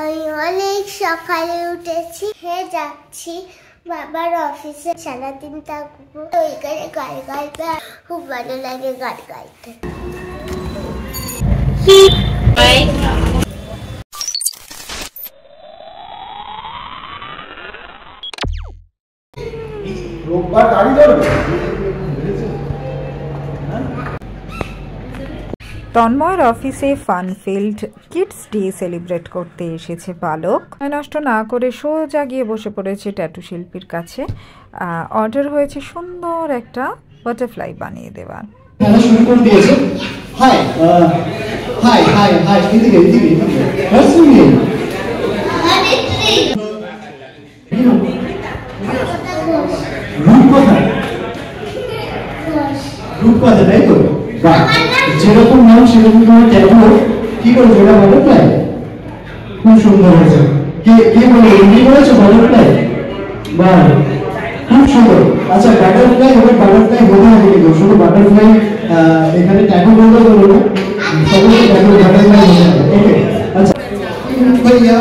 আমি অনেক সকালে উঠেছি, খেয়ে যাচ্ছি বাবার অফিসে, সারাদিন থাকবো। ওইখানে গান গাইতে খুব ভালো লাগে, গান গাইতে। তন্ময়ের অফিসে ফানফিল্ড কিডস ডে সেলিব্রেট করতে এসেছে পালক। নষ্ট না করে সোজা গিয়ে বসে পড়েছে ট্যাটু শিল্পীর কাছে। অর্ডার হয়েছে সুন্দর একটা বাটারফ্লাই বানিয়ে দেওয়ার। যেরকম নাম সেরকম তোমার ট্যাটু কি করেছো? এটা বাটারফ্লাই, খুব সুন্দর হয়েছে। কে বলে এমনি করেছো বাটারফ্লাই? বাহ, খুব সুন্দর। আচ্ছা, বাটারফ্লাই এবার বাটারফ্লাই হতে হবে কিন্তু শুধু বাটারফ্লাই এখানে ট্যাটু বলতে বলো না, সবাই ট্যাটু বাটারফ্লাই হতে হবে। ওকে, আচ্ছা ভাইয়া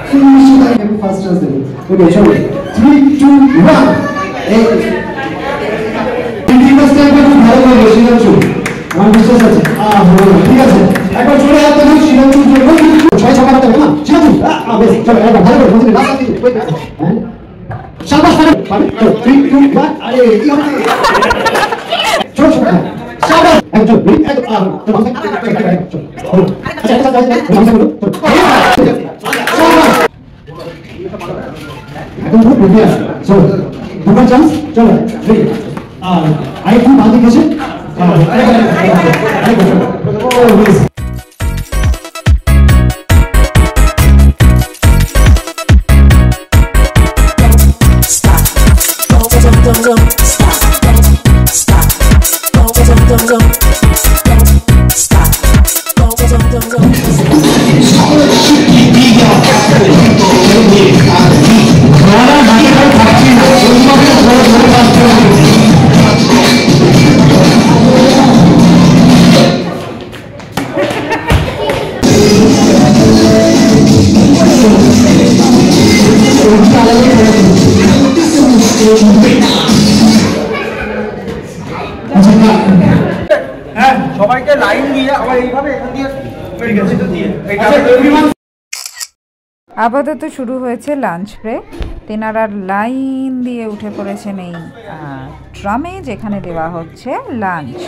তুমি ফার্স্ট চান্স দেবো। ওকে, চলো 3 2 1। এই ভালো করে শিলাঞ্চু, আমার বিশ্বাস আছে। ঠিক আছে, একবার চলে আসতে হবে শিলাঞ্চুর জন্য। 6 ছক্কা মারতে হবে না শিলাঞ্চু? বেশ, চলো একবার ভালো করে বলতে রাস্তা দিকে। হ্যাঁ, শাবাশ, পারে 3 2 1। আরে কি হচ্ছে? চলো চলো, শাবাশ। একদম একদম চলো। আচ্ছা আচ্ছা আচ্ছা, বলো শাবাশ। একদম খুব বুঝে আসো। চলো দুটো চান্স, চলো রেডি। আরেকটু বাদ গেছে। সবাইকে লাইন দিয়ে আবার এইভাবে এখান দিয়ে আপাতত শুরু হয়েছে লাঞ্চ ব্রেক। তেনারা লাইন দিয়ে উঠে পড়েছেন এই ট্রামে, যেখানে দেওয়া হচ্ছে লাঞ্চ।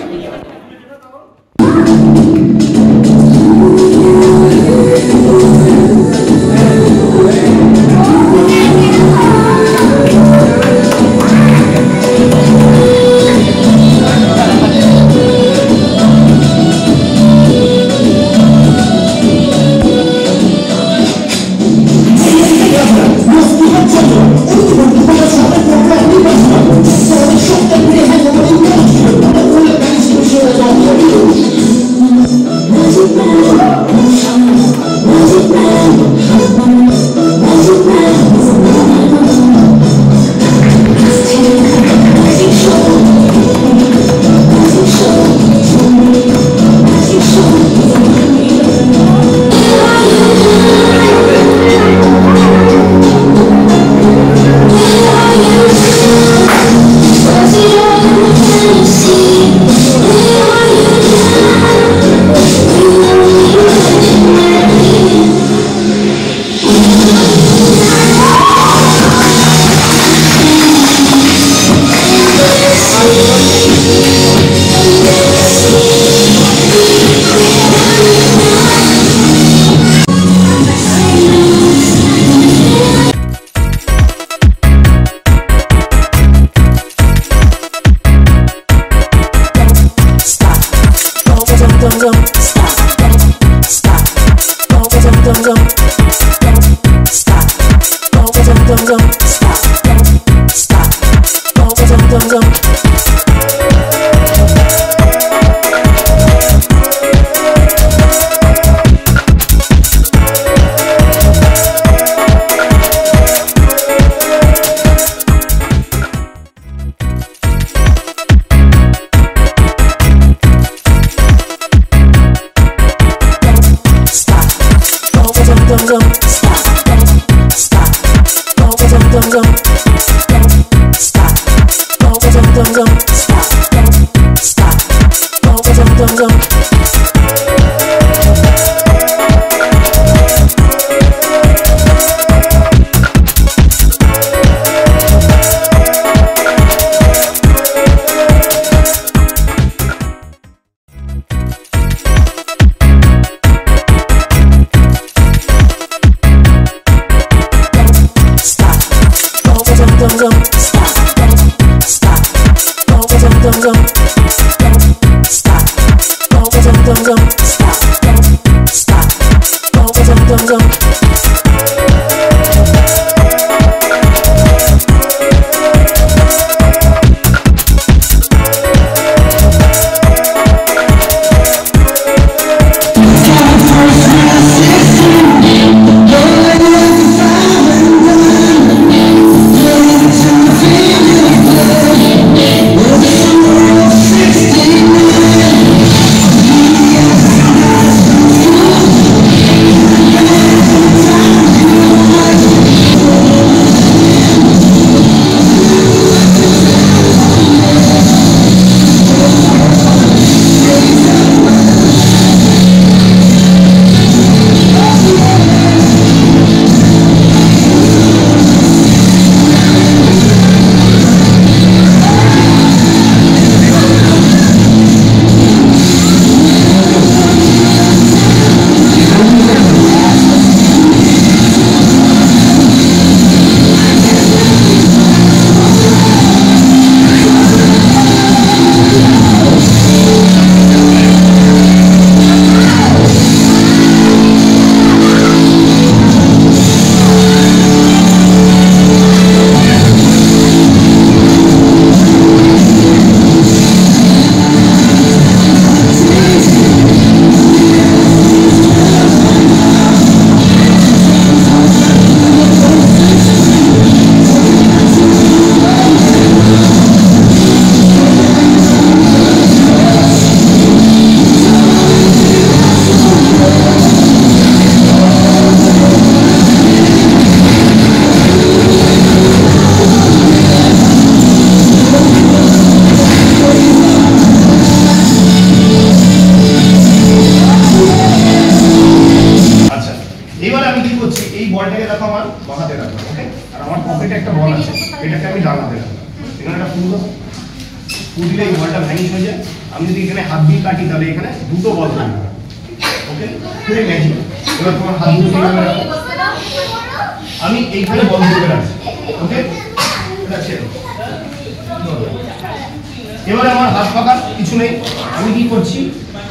এবারে আমার হাত পাকা কিছু নেই, আমি কি করছি?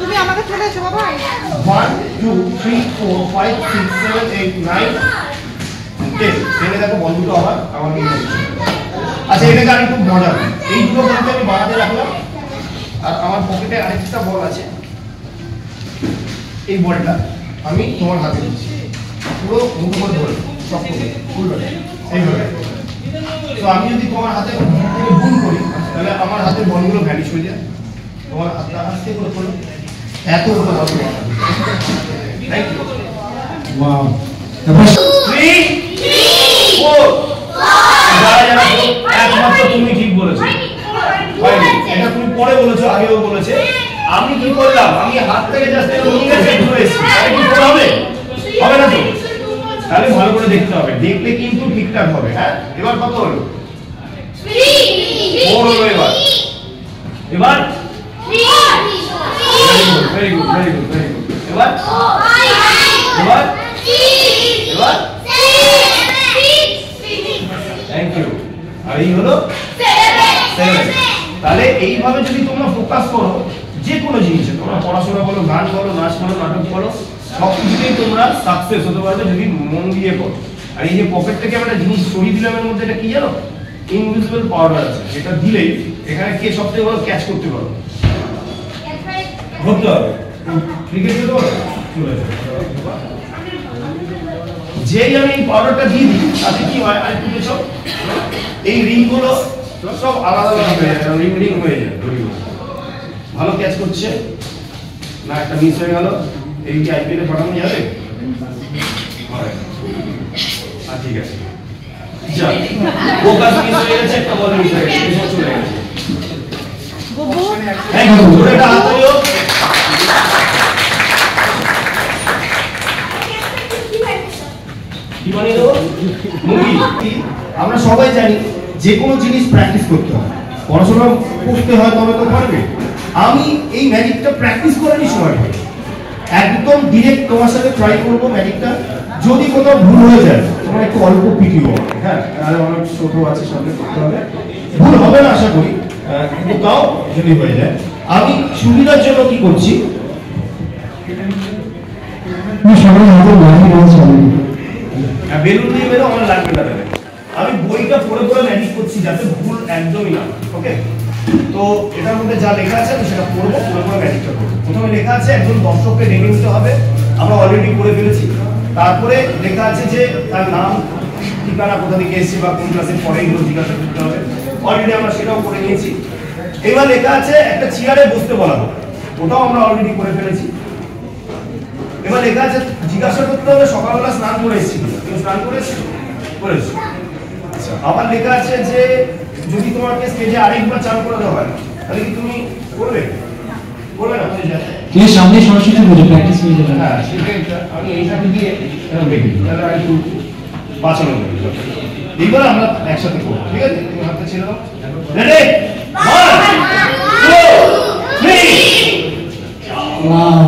তুমি আমাকে চলে এসো বাবা। 1 2 3 4 5 6 7 8 9 10 এনে দেখো বন্ধুটা আবার আমার কি করছে। আচ্ছা এটাকে আমি খুব মজার, এই দুটো বলতে আমি বানাতে রাখলাম, আর আমার পকেটে আরেকটা বল আছে, এই বলটা আমি তোমার হাতে দিচ্ছি, পুরো মুঠো করে ধরে শক্ত করে ফুলবে এইভাবে। তো আমি যদি তোমার হাতে ভুল করি তাহলে আমার হাতের বলগুলো ভ্যানিশ হয়ে যায়, তোমার হাতটা আস্তে করে খোলো, এত বড় হাত থ্যাংক ইউ। ওয়াও 3 4 যারা একমাত্র তুমি ঠিক বলেছো, এটা তুমি পরে বলেছো, আগেও বলেছে। আমি কি করলাম, আমি হাত থেকে জাস্ট নিয়ে সেট করেছি, আরে কি করে হবে? হবে না তো, তাহলে ভালো করে দেখতে হবে, দেখলে কিন্তু ঠিকঠাক হবে। হ্যাঁ এবার কত হলো? 3 4 হলো এবার। এবার very good very good very good. এবার এবার এবার থ্যাংক ইউ। আর এই হলো 7। তাহলে এইভাবে যদি তোমরা ফোকাস করো যে কোনো জিনিসে, তোমরা পড়াশোনা করো, গান করো, নাচ করো, নাটক করো, সবকিছুতেই তোমরা সাকসেস হতে পারবে যদি মন দিয়ে করো। আর এই যে পকেট থেকে একটা জিনিস সরিয়ে দিলাম, এর মধ্যে এটা কি জানো? ইনভিজিবল পাওয়ার আছে, যেটা দিলেই এখানে কে সবথেকে বড় ক্যাচ করতে পারো, ধরতে হবে। ক্রিকেট খেলতে পারো, চলে যাবে। যেই আমি এই পাউডারটা দিয়ে দিই তাতে কি হয়, আর তুমি সব এই রিংগুলো সব আলাদা আলাদা হয়ে যায়, রিং রিং হয়ে যায়। ভালো ক্যাচ করছে না, একটা মিস হয়ে গেল, এই কি আইপিএলে পাঠানো যাবে? ঠিক আছে যা ফোকাস মিস হয়ে গেছে একটা বল মিস হয়ে গেছে এসব চলে গেছে বুবু একদম জোরেটা হাত দিও কি বানিয়ে দেবো মুরগি আমরা সবাই জানি যে কোনো জিনিস প্র্যাকটিস করতে হয় পড়াশোনা করতে হয় তবে তো পারবে আমি এই ম্যাজিকটা প্র্যাকটিস করারই সময় পাই একদম ডিরেক্ট তোমার সাথে ট্রাই করবো ম্যাজিকটা যদি কোথাও ভুল হয়ে যায় তোমার একটু অল্প পিটিও হ্যাঁ আর অনেক ছোট আছে সামনে করতে হবে ভুল হবে না আশা করি কিন্তু তাও যদি হয়ে যায় আমি সুবিধার জন্য কি করছি বেলুন দিয়ে বেরো আমার লাগবে না দেবে আমি বইটা পড়ে পড়ে ম্যানেজ করছি যাতে ভুল একদমই না ওকে তো এটার মধ্যে যা লেখা আছে আমি সেটা পড়বো পড়ে পড়ে ম্যানেজটা করবো প্রথমে লেখা আছে একজন দর্শককে ডেকে নিতে হবে আমরা অলরেডি পড়ে ফেলেছি তারপরে লেখা আছে যে তার নাম ঠিকানা কোথা থেকে এসেছে বা কোন ক্লাসে পড়ে এগুলো জিজ্ঞাসা করতে হবে অলরেডি আমরা সেটাও করে নিয়েছি এবার লেখা আছে একটা চেয়ারে বসতে বলা হবে ওটাও আমরা অলরেডি করে ফেলেছি এবার লেখা আছে জিজ্ঞাসা করতে হবে সকালবেলা স্নান করে এসেছি তুমি স্নান করেছি করেছি আচ্ছা আবার লেখা আছে যে যদি তোমাকে স্টেজে আরেকবার চান করে দেওয়া হয় তাহলে কি তুমি করবে করবে না এই সামনে সরস্বতী পুজো প্র্যাকটিস হয়ে যাবে হ্যাঁ সেটা আমি এইটাকে দিয়ে এরকম দেখি তাহলে আর একটু বাঁচানো যাবে এইবার আমরা একসাথে করবো ঠিক আছে তুমি হাতটা ছেড়ে দাও রেডি 1 2 3 ওয়াও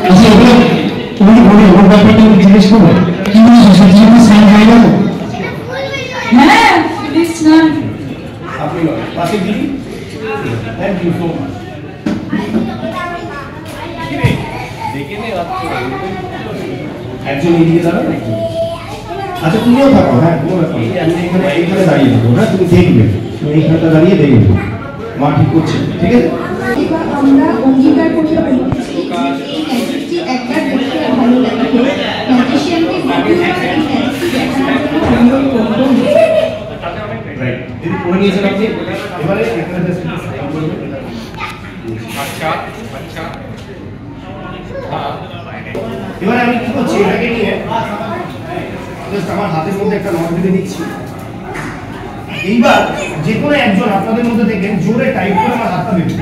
আচ্ছা এগুলো তুমি বলে ওর ব্যাপারটা জিজ্ঞেস করো কি বলছো সত্যি কি সাইন হয়ে গেল হ্যাঁ প্লিজ না আপনি পাশে দিন থ্যাংক ইউ সো মাচ একজন এগিয়ে যাবে নাকি আচ্ছা তুমিও থাকো হ্যাঁ কোনো ব্যাপার আমি এইখানে দাঁড়িয়ে থাকবো হ্যাঁ তুমি দেখবে তুমি এইখানটা দাঁড়িয়ে দেখবে মা ঠিক করছে ঠিক আছে এবার আমরা অঙ্গীকার করিয়া বলতেছি এই ম্যাজিকটি একবার দেখতে ভালো লাগবে ম্যাজিশিয়ানকে দ্বিতীয়বার এই ম্যাজিকটি দেখানোর জন্য অনুরোধ করব রাইট যদি পড়ে নিয়েছেন আপনি এবারে এখানে জাস্ট সাইন করবেন আচ্ছা আচ্ছা এবারে আমি কি করছি এটাকে নিয়ে জাস্ট আমার হাতের মধ্যে একটা নট দিয়ে নিচ্ছি এইবার যে কোনো একজন আপনাদের মধ্যে দেখেন জোরে টাইপ করে আমার হাতটা দেবেন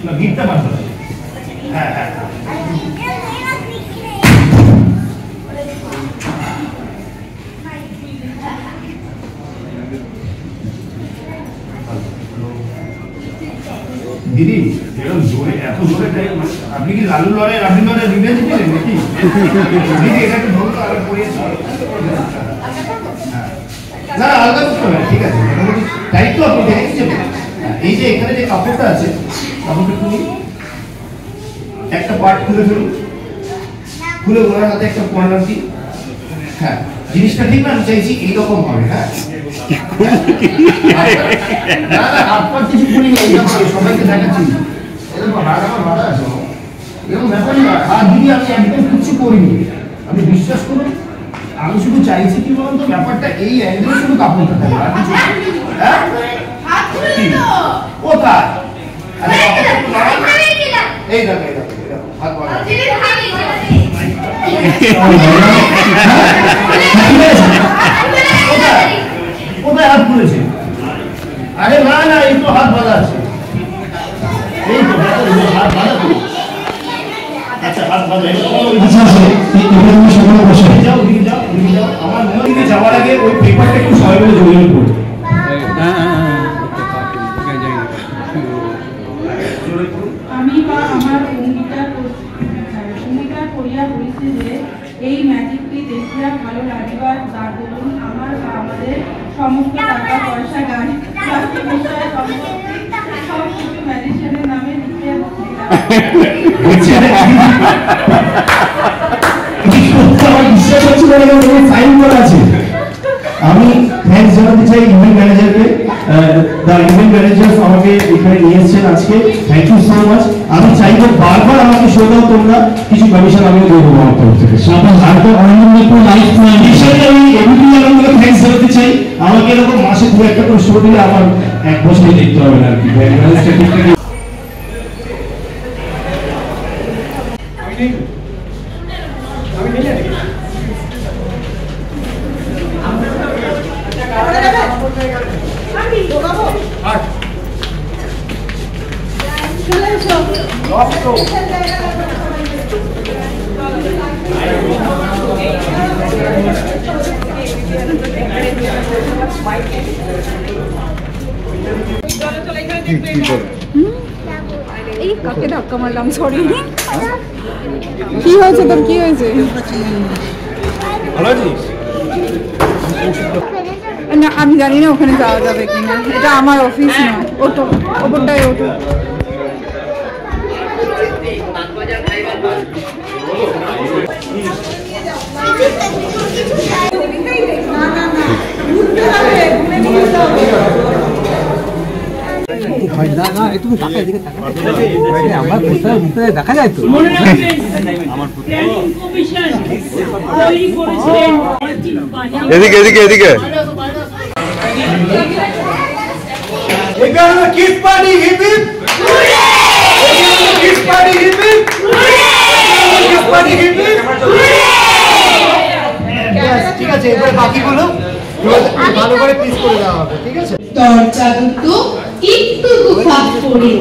না গিটটা বাজবে হ্যাঁ হ্যাঁ দিদি এরকম জোরে এত জোরে আপনি কি লালু লড়াই রাবি লড়াই রিভেঞ্জ পেলেন নাকি দিদি এটাকে ধরুন আবার পড়িয়েছি না আলাদা করতে হবে ঠিক আছে টাইট তো আপনি দেখে নিচ্ছেন এই যে এখানে যে কাপড়টা আছে কাপড়টা খুলি একটা পার্ট খুলে ফেলুন খুলে ওনার হাতে একটা কর্নার দিই হ্যাঁ জিনিসটা ঠিক না আমি চাইছি এইরকম হবে হ্যাঁ কিছু করিনি সবাইকে দেখাচ্ছি এরকম ব্যাপারই না আর দিদি আমি একদম কিছু করিনি আমি বিশ্বাস করুন আমি শুধু চাইছি কি বলুন তো ব্যাপারটা এই অ্যাঙ্গেলে শুধু কাপড়টা থাকে আর কিছু হ্যাঁ কোথায় এই দেখো হাত বাড়া কোথায় হাত খুলেছে আরে না না এই তো হাত বাঁধা আছে এই তো হাত বাঁধা তো আচ্ছা হাত বাঁধা আচ্ছা তুমি সকলে বসে যাও দিকে যাও আমার মনে দিকে যাওয়ার আগে ওই পেপারটা একটু সবাই মিলে জড়িয়ে পড়ো আমি বা আমার অঙ্গীকার করিয়া বলিছি যে এই ম্যাজিকটি দেখিয়া ভালো লাগিবার তার দরুন আমার বা আমাদের সমস্ত টাকা পয়সা গাড়ি বিষয় সব কিছু ম্যাজিশিয়ানের নামে লিখিয়া আমি থ্যাঙ্কস জানাতে চাই ইভেন্ট ম্যানেজারকে দ্য ইভেন্ট ম্যানেজার আমাকে এখানে নিয়ে এসেছেন আজকে থ্যাংক ইউ সো মাচ আমি চাইবো বারবার আমাকে শো দাও তোমরা কিছু কমিশন আমিও দেবো আমার তরফ থেকে আমি এবিপি আলমকে থ্যাঙ্কস জানাতে চাই আমাকে এরকম মাসে 2-1টা করে শো দিলে আমার 1 বছরই দেখতে হবে না আর কি। ব্যালেন্সটা ঠিকঠাক এই কাকে ধাক্কা মারলাম, সরি। কি হয়েছে তোর, কি হয়েছে? ভালো আছিস? না আমি জানি না ওখানে যাওয়া যাবে কিনা, এটা আমার অফিস না। ওটো ওপরটায় ওটো। দেখা যায় তো এদিকে এদিকে এদিকে kiss party hip hip, kiss party hip hip, kiss party hip hip. ঠিক আছে, এবার বাকিগুলো ভালো করে পিস করে দেওয়া হবে, ঠিক আছে? দরজা দুটো একটু ফাঁক করে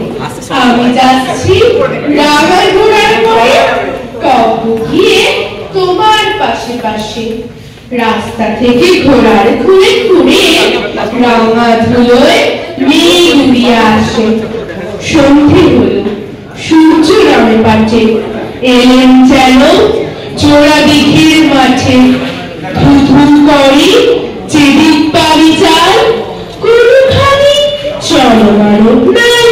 আমি যাচ্ছি রাবার ঘোড়ার পরে, কবু গিয়ে তোমার পাশে পাশে। রাস্তা থেকে ঘোড়ার ঘুরে ঘুরে রাঙা ধুলোয় মেঘ উড়িয়ে আসে। সন্ধে হলো, সূর্য নামে পাটে, এলেন যেন জোড়া দিঘির মাঠে। ধু করি যেদিক পারি চাল, কোনখানি চলমারক নাই।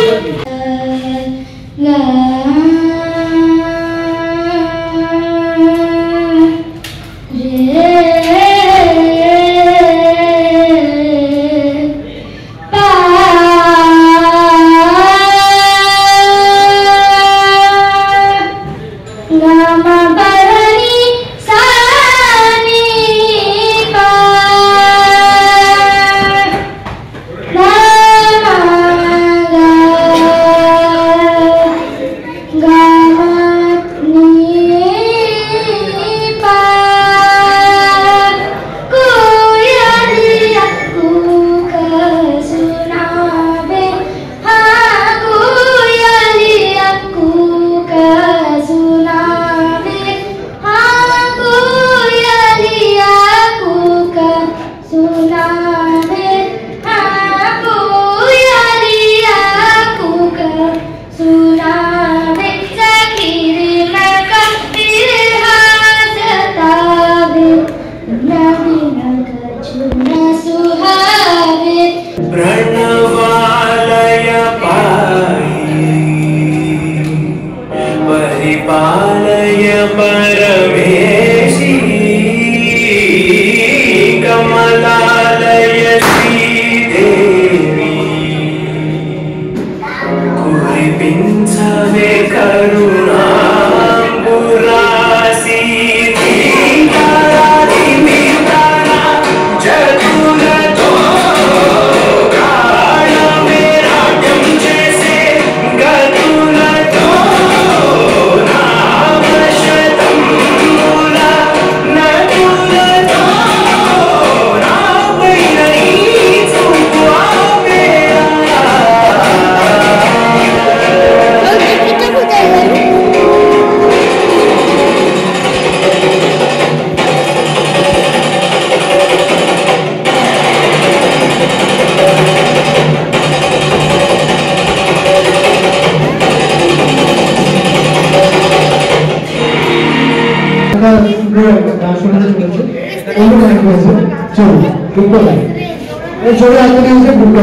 চলে আসতে হচ্ছে বুকটা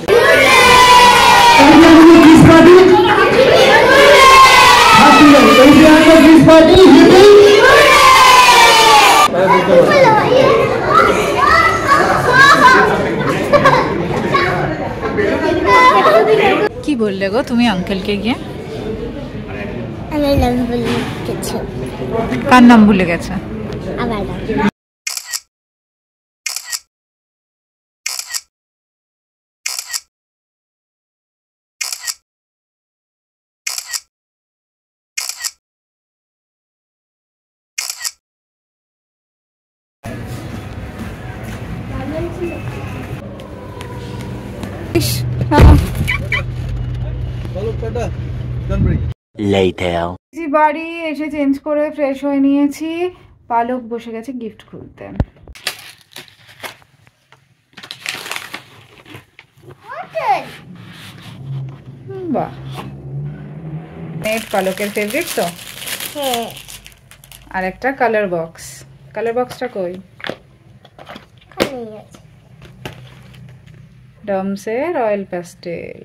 Hooray! কি বললে গো তুমি আঙ্কেলকে গিয়ে? আমার নাম বলে কিছু। কার নাম ভুলে গেছে? আমার নাম। বাড়ি এসে চেঞ্জ করে ফ্রেশ হয়ে নিয়েছি। পালক বসে গেছে গিফট খুলতে। বাহ, নেট পালকের ফেভারিট তো। হ্যাঁ। আর একটা কালার বক্স। কালার বক্সটা কই? ডমসে রয়্যাল প্যাস্টেল।